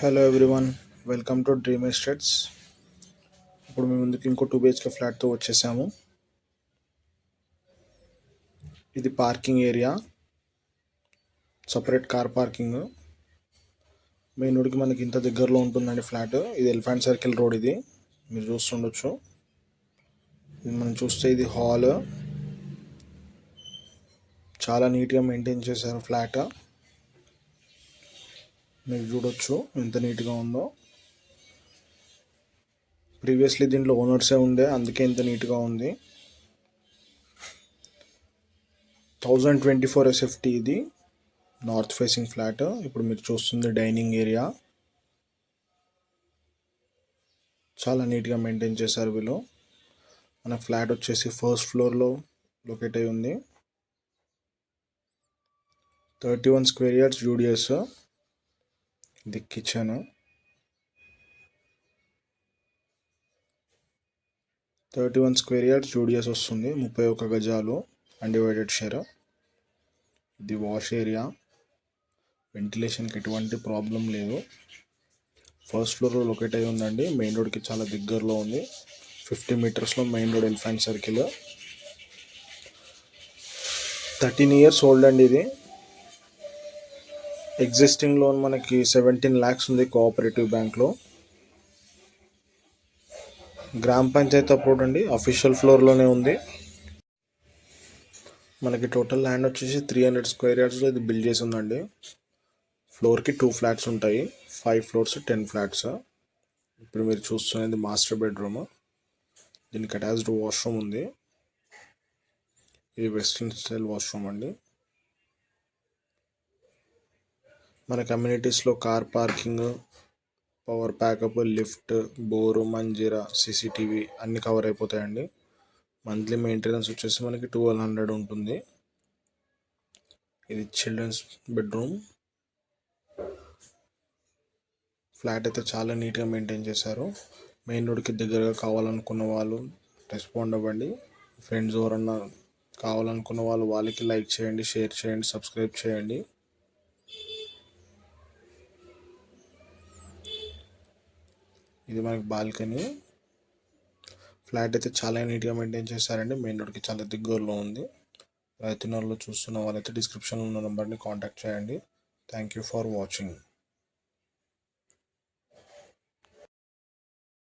Hello everyone, welcome to dream estates. ఇప్పుడు మీ ముందుకి ఇంకో 2 BHK ఫ్లాట్తో వచ్చేసాము. ఇది parking area, separate car parking. Main రోడ్కి మనకి ఇంత దగ్గరలో ఉంటుందండి ఫ్లాట్. ఇది ఎలిఫెంట్ సర్కిల్ రోడ్, ఇది మీరు చూస్తుండొచ్చు. ఇది మనం చూస్తే ఇది హాల్, చాలా నీట్గా మెయింటైన్ చేశారు ఫ్లాట్. మీరు చూడొచ్చు ఎంత నీట్గా ఉందో. ప్రీవియస్లీ దీంట్లో ఓనర్సే ఉండే, అందుకే ఇంత నీట్గా ఉంది. 1024 SFT, ఇది నార్త్ ఫేసింగ్ ఫ్లాట్. ఇప్పుడు మీరు చూస్తుంది డైనింగ్ ఏరియా. చాలా నీట్గా మెయింటైన్ చేశారు వీళ్ళు. మన ఫ్లాట్ వచ్చేసి ఫస్ట్ ఫ్లోర్లో లొకేట్ అయి ఉంది. 31 స్క్వేర్ యార్డ్స్ యూడిఎస్. ఇది కిచెన్. 31 స్క్వేర్ యార్డ్స్ యూడిఎస్ వస్తుంది, 31 గజాలు అన్డివైడెడ్ షేర్. ఇది వాష్ ఏరియా, వెంటిలేషన్కి ఎటువంటి ప్రాబ్లం లేదు. ఫస్ట్ ఫ్లోర్లో లొకేట్ అయి ఉందండి, మెయిన్ రోడ్కి చాలా దగ్గరలో ఉంది. 50 మీటర్స్లో main road, elephant circle. 13 years old అండి ఇది. ఎగ్జిస్టింగ్ లోన్ మనకి 17 lakhs ఉంది కోఆపరేటివ్ బ్యాంక్లో. గ్రామ పంచాయతీ అప్రూవ్డ్ అండి, అఫీషియల్ ఫ్లోర్లోనే ఉంది. మనకి టోటల్ ల్యాండ్ వచ్చేసి 300 స్క్వేర్ యార్డ్స్లో ఇది బిల్డ్ చేసి ఉందండి. ఫ్లోర్కి 2 ఫ్లాట్స్ ఉంటాయి, 5 floors 10 ఫ్లాట్స్. ఇప్పుడు మీరు చూస్తున్నది మాస్టర్ బెడ్రూమ్. దీనికి అటాచ్డ్ వాష్రూమ్ ఉంది. ఇది వెస్ట్రన్ స్టైల్ వాష్రూమ్ అండి. మన కమ్యూనిటీస్లో car parking, power backup, lift, bore, Manjira, CCTV అన్నీ కవర్ అయిపోతాయండి. మంత్లీ మెయింటెనెన్స్ వచ్చేసి మనకి 1200 ఉంటుంది. ఇది చిల్డ్రన్స్ బెడ్రూమ్. ఫ్లాట్ అయితే చాలా నీట్గా మెయింటైన్ చేశారు. మెయిన్ రోడ్కి దగ్గరగా కావాలనుకున్న వాళ్ళు రెస్పాండ్ అవ్వండి. ఫ్రెండ్స్ ఎవరన్నా కావాలనుకున్న వాళ్ళకి లైక్ చేయండి, షేర్ చేయండి, సబ్స్క్రైబ్ చేయండి. ఇది మనకి బాల్కనీ. ఫ్లాట్ అయితే చాలా నీట్గా మెయింటైన్ చేశారండి, మెయిన్ రోడ్కి చాలా దగ్గరలో ఉంది. రైతునగర్లో చూస్తున్న వాళ్ళైతే డిస్క్రిప్షన్లో ఉన్న నెంబర్ని కాంటాక్ట్ చేయండి. Thank you for watching.